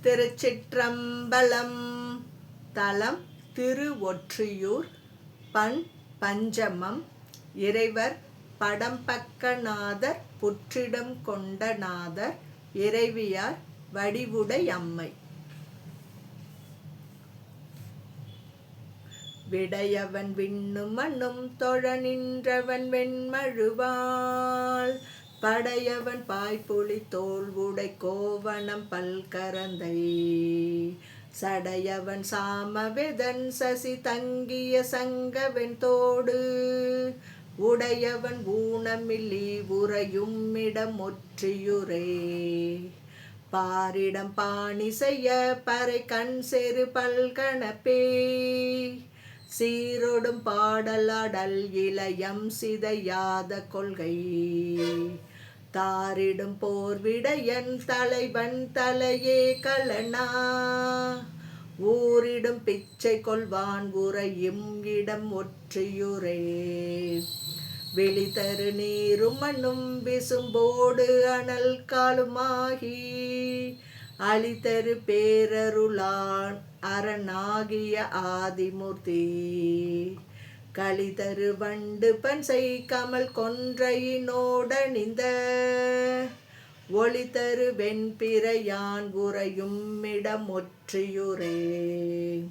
திருச்சிற்றம்பலம். தலம் திருவொற்றியூர். பண் பஞ்சமம். இறைவர் படம்பக்கநாதர் புற்றிடம் கொண்ட நாதர். இறைவியார் வடிவுடை அம்மை. விடையவன் விண்ணும் மண்ணும் தொழ நின்றவன் வெண்மழுவாள். படையவன் பாய்புலி தோல்வுடை கோவணம் பல்கரந்தை. சடையவன் சாமவேதன் சசி தங்கிய சங்கவென் தோடு. உடையவன் ஊனமில்லி உறையும் இடம் ஒற்றியூரே. பாரிடம் பாணி செய்ய பறை கண் செரு பல்கணப்பே. சீரொடும் பாடலாடல் இளையம் சிதையாத கொள்கை. தாரிடும் போர்விடையன் தலைவன் தலையே களனா. ஊரிடும் பிச்சை கொள்வான் உறையும் இடம் ஒற்றியூரே. வெளிதரு நீரும் மண்ணும் விசும்போடு அனல் காலுமாகி. அளிதரு பேரருளான் அரணாகிய ஆதிமூர்த்தி. களிதரு வண்டு பன்சை கமல் கொன்றையினோடணிந்த. ஒளிதரு வெண்பிறையான் உறையும் இடம் ஒற்றியூரே.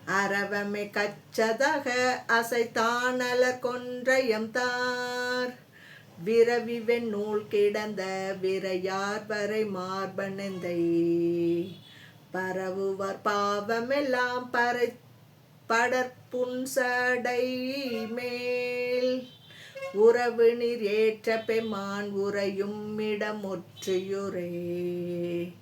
அரவமே கச்சதக அசைத்தானலர் கொன்றையம் தார். விரவி வெண்ணூல் கிடந்த விரையார் வரை மார்பனெந்தை. பரவுவர் பாவமெல்லாம் பறை படற்புன்சடை மேல். உறவு நீர் ஏற்ற பெம்மான் உறையும் இடம் ஒற்றியூரே.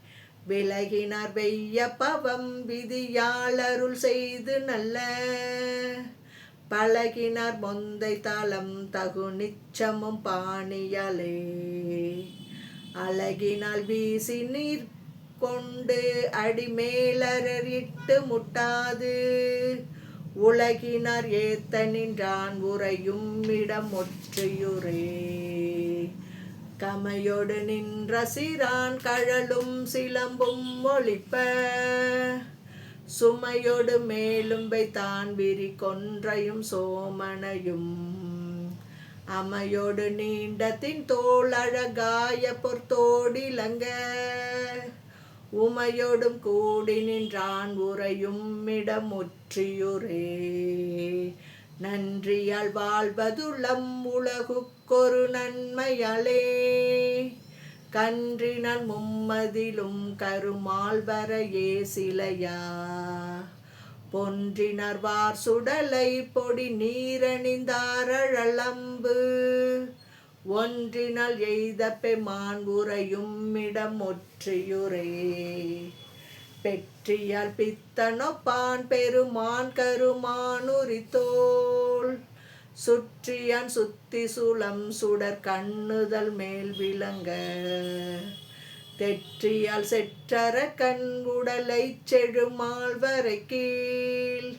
விலகினார் வெய்ய பவம் விதியாளருள் செய்து நல்ல. பழகினார் மொந்தை தலம் தகு நிச்சமும் பாணியாலே. அழகினால் வீசி நீர் கொண்டு அடிமேலரிட்டு முட்டாது. உலகினார் ஏத்த நின்றான் உறையும் இடம் ஒற்றியூரே. கமையோடு நின்ற சிறான் கழலும் சிலம்பும் ஒளிப்ப. சுமையோடு மேலும் வைத்தான் விரி கொன்றையும் சோமனையும். அமையோடு நீண்ட தின் தோள் அழகாய பொற்தோடிலங்க. உமையோடும் கூடி நின்றான் உறையும் இடம் ஒற்றியூரே. நன்றியால் வாழ்வதுள்ளம் உலகுக்கொரு நன்மையாலே. கன்றினால் மும்மதிலும் கருமால் வரையே சிலையா. பொன்றினார் வார் சுடலை பொடி நீரணிந்தாரழலம்பு. ஒன்றினால் எய்த பெம்மான் உறையும் இடம் ஒற்றியூரே. பெற்றியால் பித்தனொப்பான் பெருமான் கருமானுரித்தோள். சுற்றியான் சுத்தி சூலம் சுடர் கண்ணுதல் மேல் விளங்க. தெற்றியால் செற்றர கண் உடலை செழுமால் வரை கீழ்.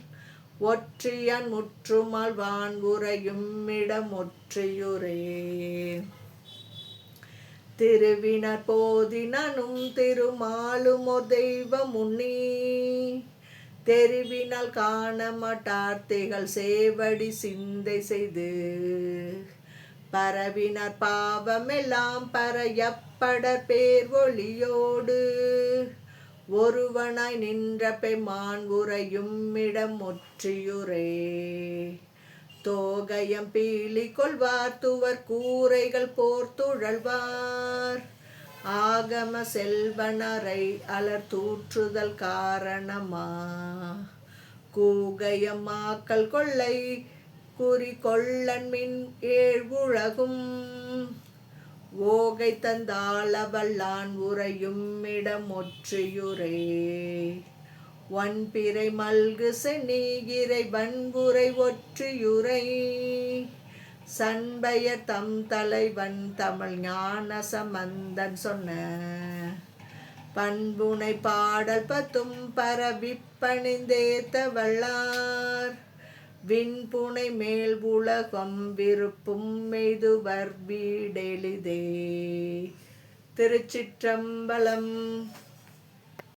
ஒற்றியான் முற்றுமால் வான் உறையும் இடம் ஒற்றியூரே. திருவினர் போதினும் திருமாலும் ஒரு தெய்வம் உண்ணி. தெரிவினால் காண மாட்டார் திகழ் சேவடி சிந்தை செய்து. பரவினார் பாவமெல்லாம் பறையப்பட பேர் ஒளியோடு. ஒருவனாய் நின்ற பெம்மான் உறையும் இடம் ஒற்றியூரே. தோகையம் பீலி கொள்வார் துவர் கூரைகள் போர்த்துழல்வார். ஆகம செல்வனரை அலர் தூற்றுதல் காரணமா. கூகையம் மாக்கள் கொள்ளை குறி கொள்ளன்மின் ஏழ்வுலகும். ஓகை தந்தாள வல்லான் உறையும் இடம் ஒற்றியூரே. ஒன்பிறை மல்கு சென்னி இறைவன் உறை ஒற்றியூரை. சண்பையர் தம் தலைவன் தமிழ் ஞான சம்பந்தன் சொன்ன. பண்புனை பாடல் பத்தும் பரவி பணிந்தேத்த வல்லார். விண்புனை மேல் உலகம் விருப்பும் மெய்துவர் வீடெளிதே. திருச்சிற்றம்பலம்.